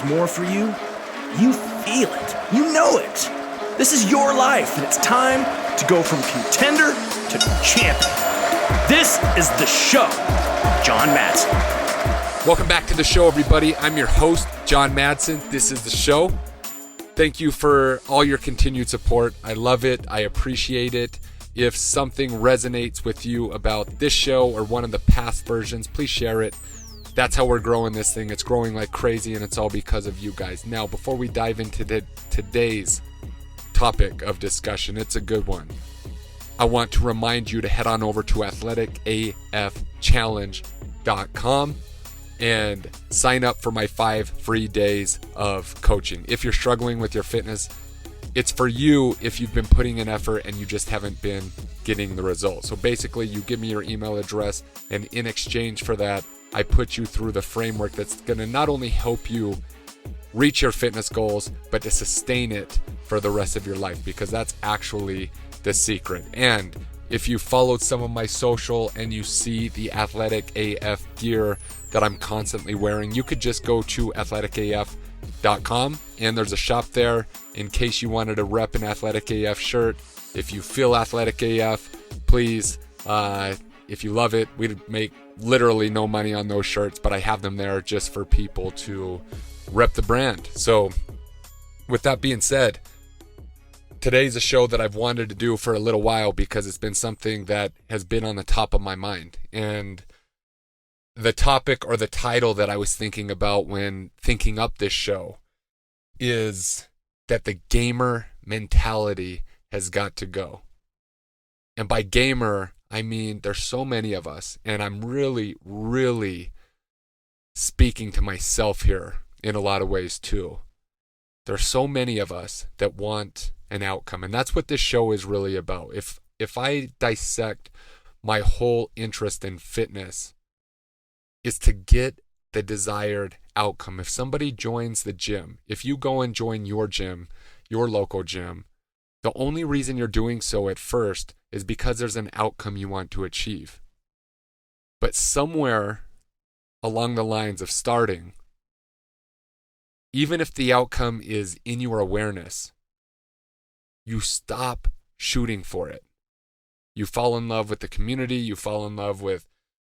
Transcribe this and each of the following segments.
more for you, you feel it. You know it. This is your life, and it's time to go from contender to champion. This is the show. John Madsen. Welcome back to the show, everybody. I'm your host, John Madsen. This is the show. Thank you for all your continued support. I love it. I appreciate it. If something resonates with you about this show or one of the past versions, please share it. That's how we're growing this thing. It's growing like crazy, and it's all because of you guys. Now, before we dive into today's topic of discussion, it's a good one. I want to remind you to head on over to athleticafchallenge.com and sign up for my 5 free days of coaching. If you're struggling with your fitness, it's for you if you've been putting in effort and you just haven't been getting the results. So basically, you give me your email address, and in exchange for that, I put you through the framework that's going to not only help you reach your fitness goals, but to sustain it for the rest of your life, because that's actually the secret. And if you followed some of my social and you see the Athletic AF gear that I'm constantly wearing, you could just go to athleticaf.com and there's a shop there in case you wanted to rep an Athletic AF shirt. If you feel Athletic AF, please, if you love it, we'd make literally no money on those shirts, but I have them there just for people to rep the brand. So with that being said, today's a show that I've wanted to do for a little while because it's been something that has been on the top of my mind. And the topic or the title that I was thinking about when thinking up this show is that the gamer mentality has got to go. And by gamer, I mean there's so many of us, and I'm really, really speaking to myself here in a lot of ways too. There's so many of us that want an outcome, and that's what this show is really about. If I dissect my whole interest in fitness, is to get the desired outcome. If somebody joins the gym, if you go and join your gym, your local gym, the only reason you're doing so at first is because there's an outcome you want to achieve. But somewhere along the lines of starting, even if the outcome is in your awareness, you stop shooting for it. You fall in love with the community, you fall in love with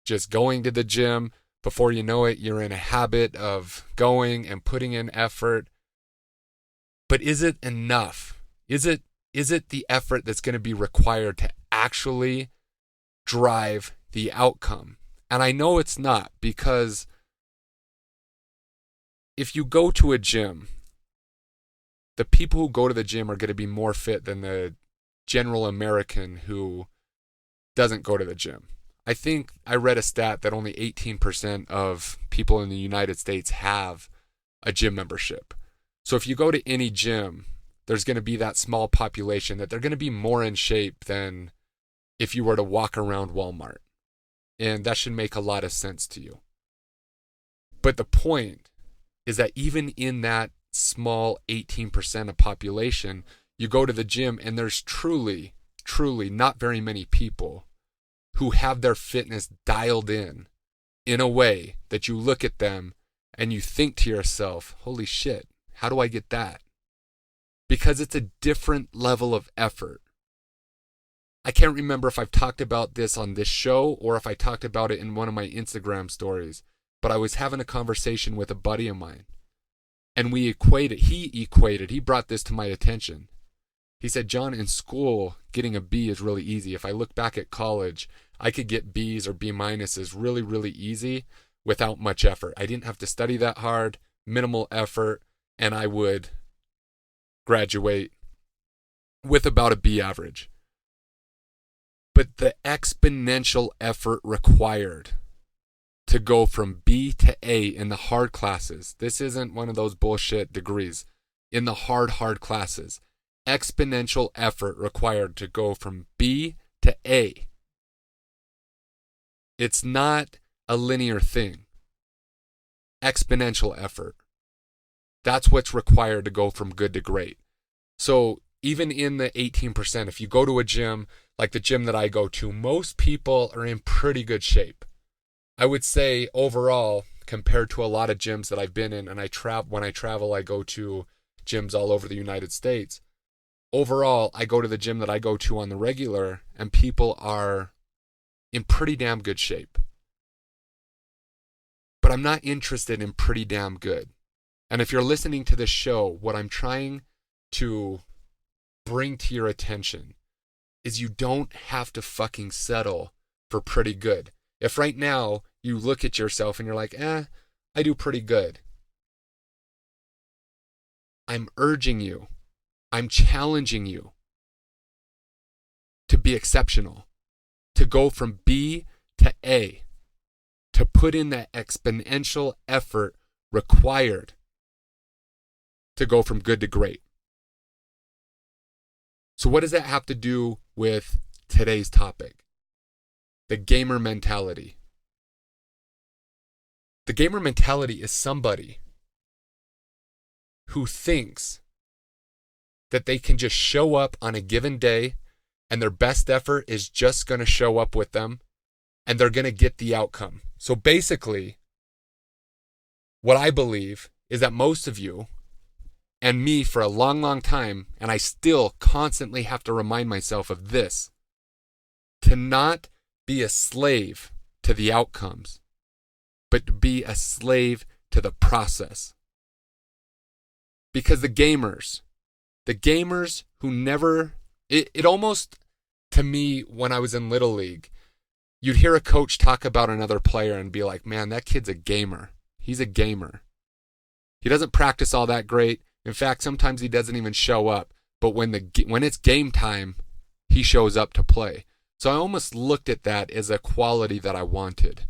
just going to the gym. Before you know it, you're in a habit of going and putting in effort. But is it enough? Is it the effort that's going to be required to actually drive the outcome? And I know it's not, because if you go to a gym, the people who go to the gym are going to be more fit than the general American who doesn't go to the gym. I think I read a stat that only 18% of people in the United States have a gym membership. So if you go to any gym, there's going to be that small population that they're going to be more in shape than if you were to walk around Walmart. And that should make a lot of sense to you. But the point is that even in that small 18% of population, you go to the gym and there's truly not very many people who have their fitness dialed in a way that you look at them and you think to yourself, holy shit, how do I get that? Because it's a different level of effort. I can't remember if I've talked about this on this show or if I talked about it in one of my Instagram stories, but I was having a conversation with a buddy of mine, and he brought this to my attention. He said, John, in school, getting a B is really easy. If I look back at college, I could get B's or B minuses really, really easy without much effort. I didn't have to study that hard, minimal effort, and I would graduate with about a B average. But the exponential effort required to go from B to A in the hard classes, this isn't one of those bullshit degrees, in the hard classes, exponential effort required to go from B to A. It's not a linear thing. Exponential effort. That's what's required to go from good to great. So even in the 18%, if you go to a gym, like the gym that I go to, most people are in pretty good shape. I would say overall, compared to a lot of gyms that I've been in, and when I travel, I go to gyms all over the United States. Overall, I go to the gym that I go to on the regular, and people are in pretty damn good shape. But I'm not interested in pretty damn good. And if you're listening to this show, what I'm trying to bring to your attention is you don't have to fucking settle for pretty good. If right now you look at yourself and you're like, I do pretty good. I'm urging you, I'm challenging you to be exceptional, to go from B to A, to put in that exponential effort required to go from good to great. So what does that have to do with today's topic? The gamer mentality. The gamer mentality is somebody who thinks that they can just show up on a given day and their best effort is just going to show up with them and they're going to get the outcome. So basically, what I believe is that most of you and me for a long, long time, and I still constantly have to remind myself of this, to not be a slave to the outcomes, but to be a slave to the process. Because the gamers who never, it almost, to me, when I was in Little League, you'd hear a coach talk about another player and be like, man, that kid's a gamer. He's a gamer. He doesn't practice all that great. In fact, sometimes he doesn't even show up. But when it's game time, he shows up to play. So I almost looked at that as a quality that I wanted.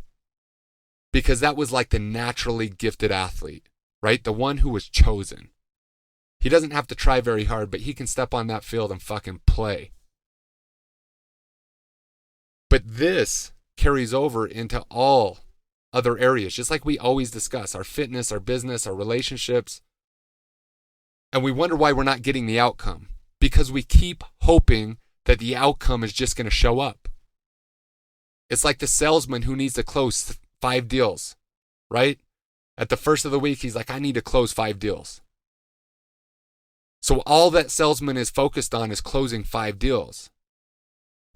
Because that was like the naturally gifted athlete, right? The one who was chosen. He doesn't have to try very hard, but he can step on that field and fucking play. But this carries over into all other areas, just like we always discuss, our fitness, our business, our relationships. And we wonder why we're not getting the outcome, because we keep hoping that the outcome is just going to show up. It's like the salesman who needs to close 5 deals, right? At the first of the week, he's like, I need to close 5 deals. So all that salesman is focused on is closing 5 deals.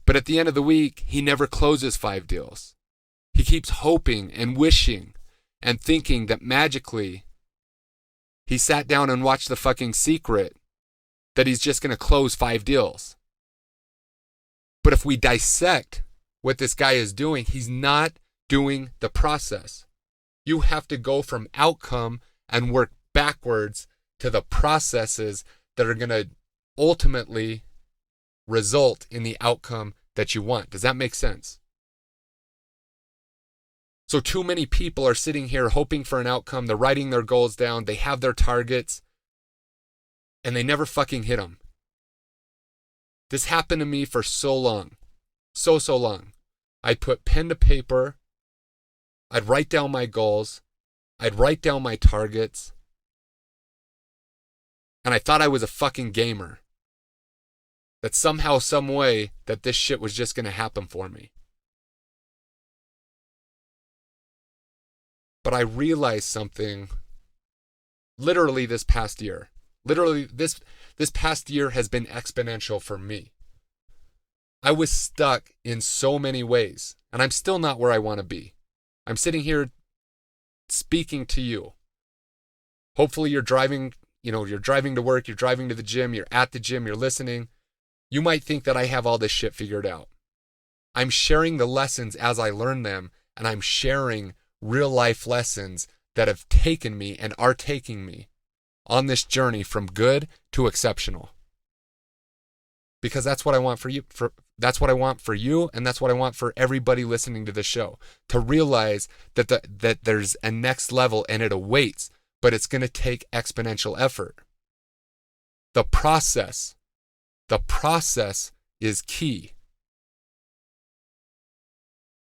But at the end of the week, he never closes 5 deals. He keeps hoping and wishing and thinking that magically he sat down and watched The fucking Secret, that he's just going to close 5 deals. But if we dissect what this guy is doing, he's not doing the process. You have to go from outcome and work backwards to the processes that are going to ultimately result in the outcome that you want. Does that make sense? So too many people are sitting here hoping for an outcome. They're writing their goals down. They have their targets and they never fucking hit them. This happened to me for so long. So long. I'd put pen to paper. I'd write down my goals. I'd write down my targets. And I thought I was a fucking gamer. That somehow, some way, that this shit was just going to happen for me. But I realized something literally this past year. Literally, this past year has been exponential for me. I was stuck in so many ways, and I'm still not where I want to be. I'm sitting here speaking to you. Hopefully you're driving, you're driving to work, you're driving to the gym, you're at the gym, you're listening. You might think that I have all this shit figured out. I'm sharing the lessons as I learn them, and I'm sharing real life lessons that have taken me and are taking me on this journey from good to exceptional. Because that's what I want for you. That's what I want for you, and that's what I want for everybody listening to this show. To realize that there's a next level and it awaits, but it's going to take exponential effort. The process is key.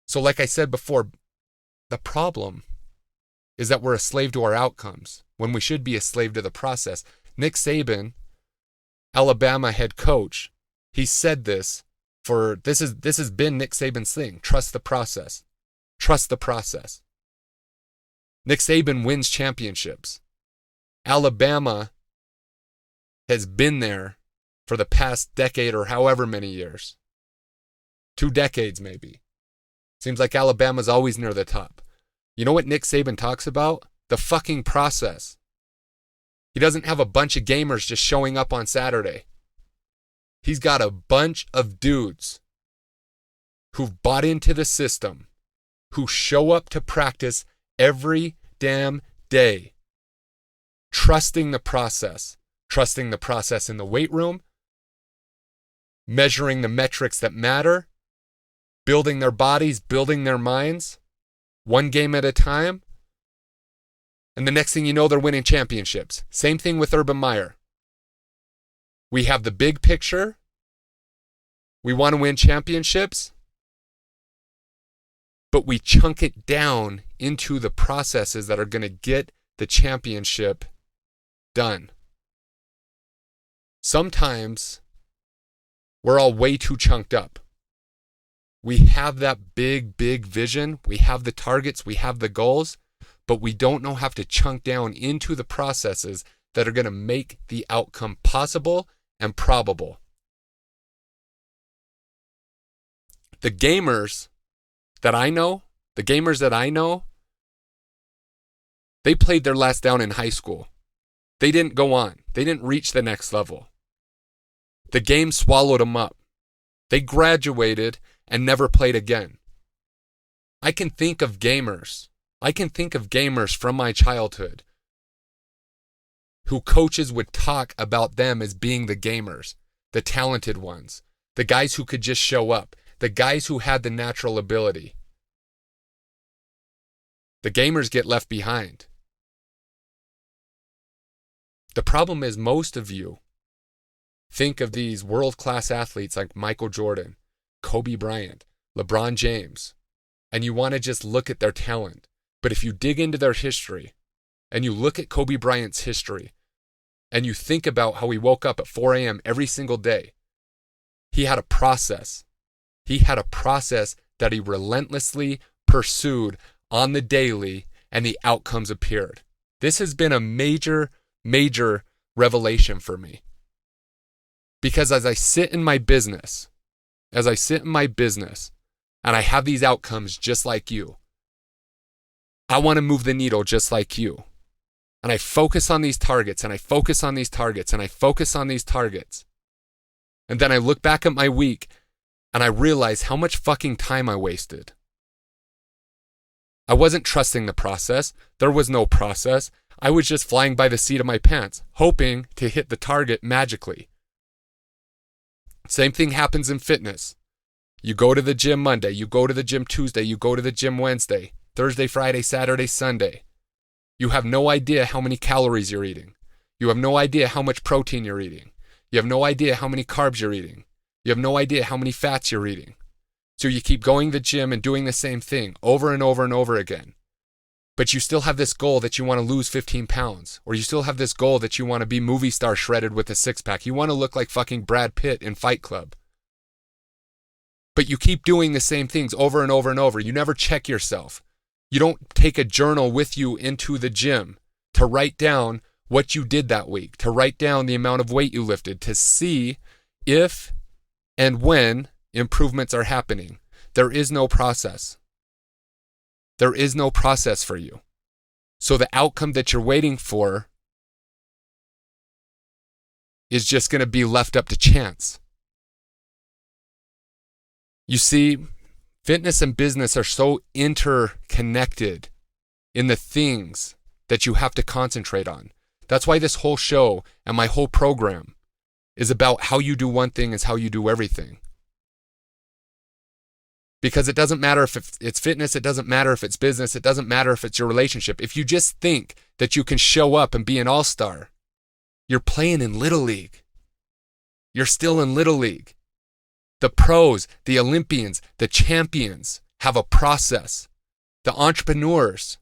So like I said before, the problem is that we're a slave to our outcomes when we should be a slave to the process. Nick Saban, Alabama head coach, he said this has been Nick Saban's thing. Trust the process. Trust the process. Nick Saban wins championships. Alabama has been there for the past decade or however many years. 2 decades maybe. Seems like Alabama's always near the top. You know what Nick Saban talks about? The fucking process. He doesn't have a bunch of gamers just showing up on Saturday. He's got a bunch of dudes who've bought into the system, who show up to practice every damn day, trusting the process in the weight room, measuring the metrics that matter, building their bodies, building their minds, one game at a time. And the next thing you know, they're winning championships. Same thing with Urban Meyer. We have the big picture. We want to win championships. But we chunk it down into the processes that are going to get the championship done. Sometimes we're all way too chunked up. We have that big vision. We have the targets. We have the goals. But we don't know how to chunk down into the processes that are going to make the outcome possible and probable. The gamers that I know, they played their last down in high school. They didn't go on. They didn't reach the next level. The game swallowed them up. They graduated and never played again. I can think of gamers from my childhood who coaches would talk about them as being the gamers, the talented ones, the guys who could just show up, the guys who had the natural ability. The gamers get left behind. The problem is most of you think of these world-class athletes like Michael Jordan, Kobe Bryant, LeBron James, and you want to just look at their talent. But if you dig into their history and you look at Kobe Bryant's history and you think about how he woke up at 4 a.m. every single day, he had a process. He had a process that he relentlessly pursued on the daily, and the outcomes appeared. This has been a major revelation for me. Because as I sit in my business, and I have these outcomes just like you, I want to move the needle just like you. And I focus on these targets, and I focus on these targets, and I focus on these targets. And then I look back at my week, and I realize how much fucking time I wasted. I wasn't trusting the process. There was no process. I was just flying by the seat of my pants, hoping to hit the target magically. Same thing happens in fitness. You go to the gym Monday, you go to the gym Tuesday, you go to the gym Wednesday, Thursday, Friday, Saturday, Sunday. You have no idea how many calories you're eating. You have no idea how much protein you're eating. You have no idea how many carbs you're eating. You have no idea how many fats you're eating. So you keep going to the gym and doing the same thing over and over and over again. But you still have this goal that you want to lose 15 pounds. Or you still have this goal that you want to be movie star shredded with a six-pack. You want to look like fucking Brad Pitt in Fight Club. But you keep doing the same things over and over and over. You never check yourself. You don't take a journal with you into the gym to write down what you did that week, to write down the amount of weight you lifted, to see if and when improvements are happening. There is no process. There is no process for you. So the outcome that you're waiting for is just going to be left up to chance. You see, fitness and business are so interconnected in the things that you have to concentrate on. That's why this whole show and my whole program is about how you do one thing is how you do everything. Because it doesn't matter if it's fitness, it doesn't matter if it's business, it doesn't matter if it's your relationship. If you just think that you can show up and be an all-star, you're playing in Little League. You're still in Little League. The pros, the Olympians, the champions have a process. The entrepreneurs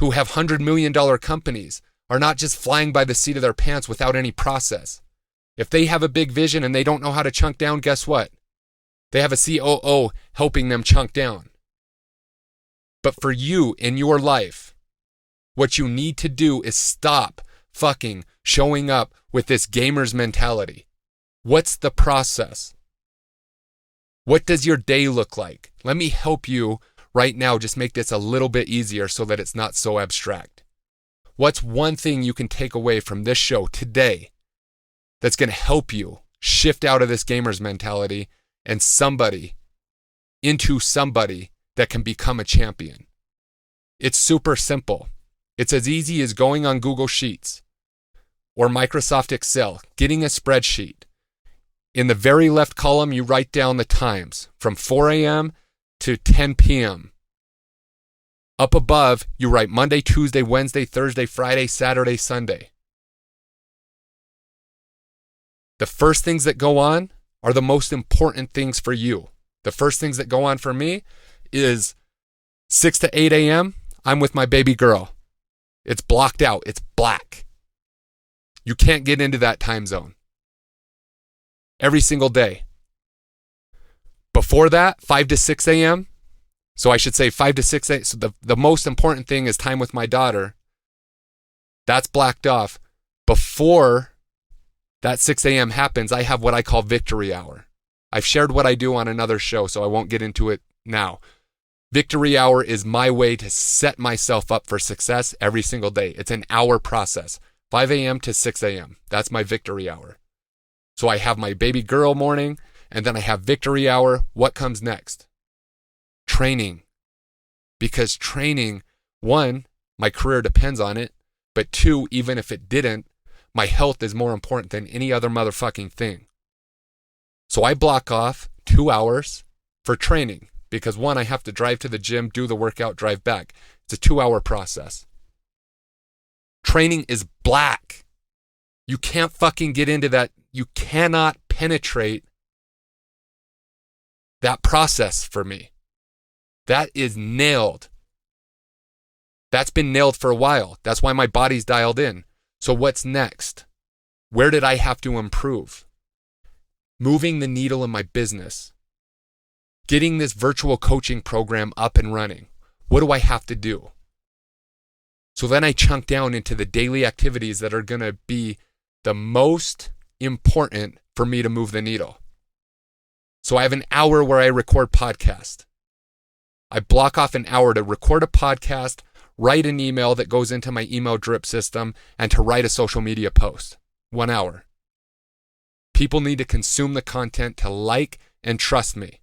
who have $100 million companies are not just flying by the seat of their pants without any process. If they have a big vision and they don't know how to chunk down, guess what? They have a COO helping them chunk down. But for you in your life, what you need to do is stop fucking showing up with this gamer's mentality. What's the process? What does your day look like? Let me help you right now just make this a little bit easier so that it's not so abstract. What's one thing you can take away from this show today that's going to help you shift out of this gamer's mentality and into somebody that can become a champion? It's super simple. It's as easy as going on Google Sheets or Microsoft Excel, getting a spreadsheet. In the very left column, you write down the times from 4 a.m. to 10 p.m. Up above, you write Monday, Tuesday, Wednesday, Thursday, Friday, Saturday, Sunday. The first things that go on are the most important things for you. The first things that go on for me is 6 to 8 a.m., I'm with my baby girl. It's blocked out. It's black. You can't get into that time zone. Every single day. Before that, 5 to 6 a.m., so I should say 5 to 6 a.m., so the most important thing is time with my daughter. That's blacked off. Before that 6 a.m. happens, I have what I call victory hour. I've shared what I do on another show, so I won't get into it now. Victory hour is my way to set myself up for success every single day. It's an hour process, 5 a.m. to 6 a.m. That's my victory hour. So I have my baby girl morning, and then I have victory hour. What comes next? Training. Because training, one, my career depends on it, but two, even if it didn't, my health is more important than any other motherfucking thing. So I block off 2 hours for training because one, I have to drive to the gym, do the workout, drive back. It's a 2-hour process. Training is black. You can't fucking get into that. You cannot penetrate that process for me. That is nailed. That's been nailed for a while. That's why my body's dialed in. So what's next? Where did I have to improve? Moving the needle in my business. Getting this virtual coaching program up and running. What do I have to do? So then I chunk down into the daily activities that are going to be the most important for me to move the needle. So I have an hour where I record podcast. I block off an hour to record a podcast, write an email that goes into my email drip system, and to write a social media post. 1 hour. People need to consume the content to like and trust me.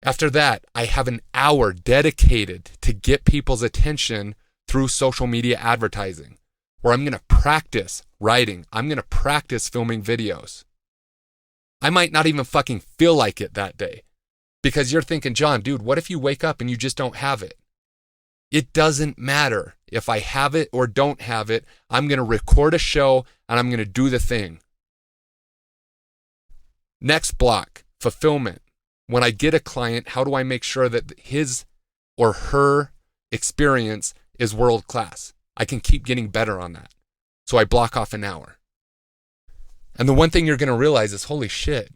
After that, I have an hour dedicated to get people's attention through social media advertising, where I'm going to practice writing. I'm going to practice filming videos. I might not even fucking feel like it that day. Because you're thinking, John, dude, what if you wake up and you just don't have it? It doesn't matter if I have it or don't have it. I'm going to record a show and I'm going to do the thing. Next block, fulfillment. When I get a client, how do I make sure that his or her experience is world class? I can keep getting better on that. So I block off an hour. And the one thing you're going to realize is, holy shit,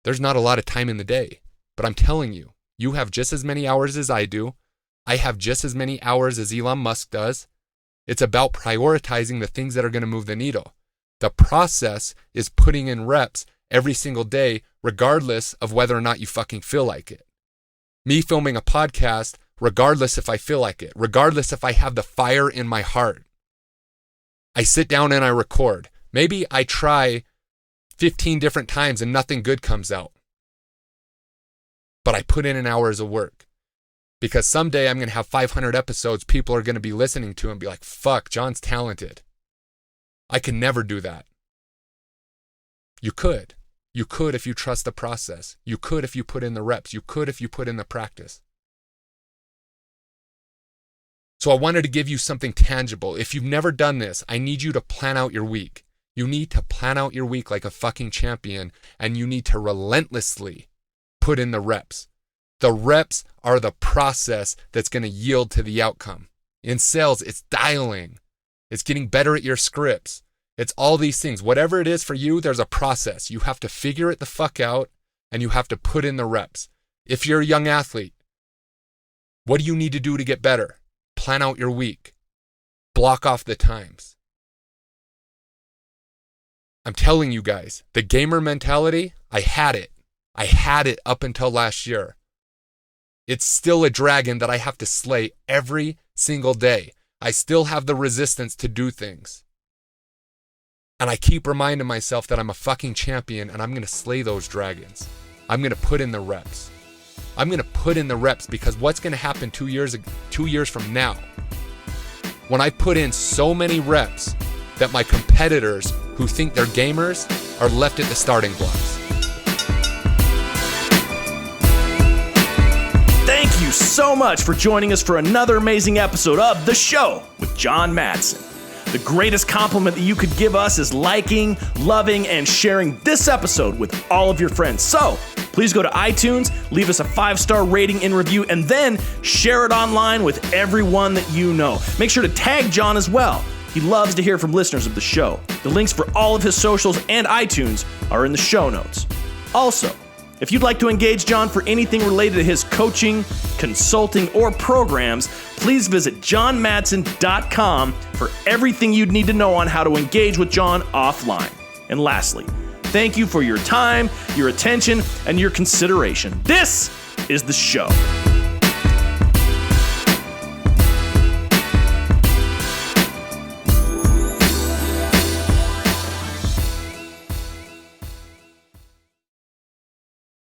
there's not a lot of time in the day. But I'm telling you, you have just as many hours as I do. I have just as many hours as Elon Musk does. It's about prioritizing the things that are going to move the needle. The process is putting in reps every single day, regardless of whether or not you fucking feel like it. Me filming a podcast, regardless if I feel like it, regardless if I have the fire in my heart. I sit down and I record. Maybe I try 15 different times and nothing good comes out. But I put in an hour's of work. Because someday I'm going to have 500 episodes people are going to be listening to and be like, fuck, John's talented. I can never do that. You could. You could if you trust the process. You could if you put in the reps. You could if you put in the practice. So I wanted to give you something tangible. If you've never done this, I need you to plan out your week. You need to plan out your week like a fucking champion, and you need to relentlessly put in the reps. The reps are the process that's going to yield to the outcome. In sales, it's dialing. It's getting better at your scripts. It's all these things. Whatever it is for you, there's a process. You have to figure it the fuck out, and you have to put in the reps. If you're a young athlete, what do you need to do to get better? Plan out your week. Block off the times. I'm telling you guys, the gamer mentality, I had it. I had it up until last year. It's still a dragon that I have to slay every single day. I still have the resistance to do things. And I keep reminding myself that I'm a fucking champion and I'm going to slay those dragons. I'm going to put in the reps. I'm going to put in the reps because what's going to happen 2 years from now, when I put in so many reps that my competitors who think they're gamers are left at the starting blocks. Thank you so much for joining us for another amazing episode of The Show with John Madsen. The greatest compliment that you could give us is liking, loving, and sharing this episode with all of your friends. So please go to iTunes, leave us a 5-star rating and review, and then share it online with everyone that you know. Make sure to tag John as well. He loves to hear from listeners of the show. The links for all of his socials and iTunes are in the show notes. Also, if you'd like to engage John for anything related to his coaching, consulting, or programs, please visit johnmadsen.com for everything you'd need to know on how to engage with John offline. And lastly, thank you for your time, your attention, and your consideration. This is The Show.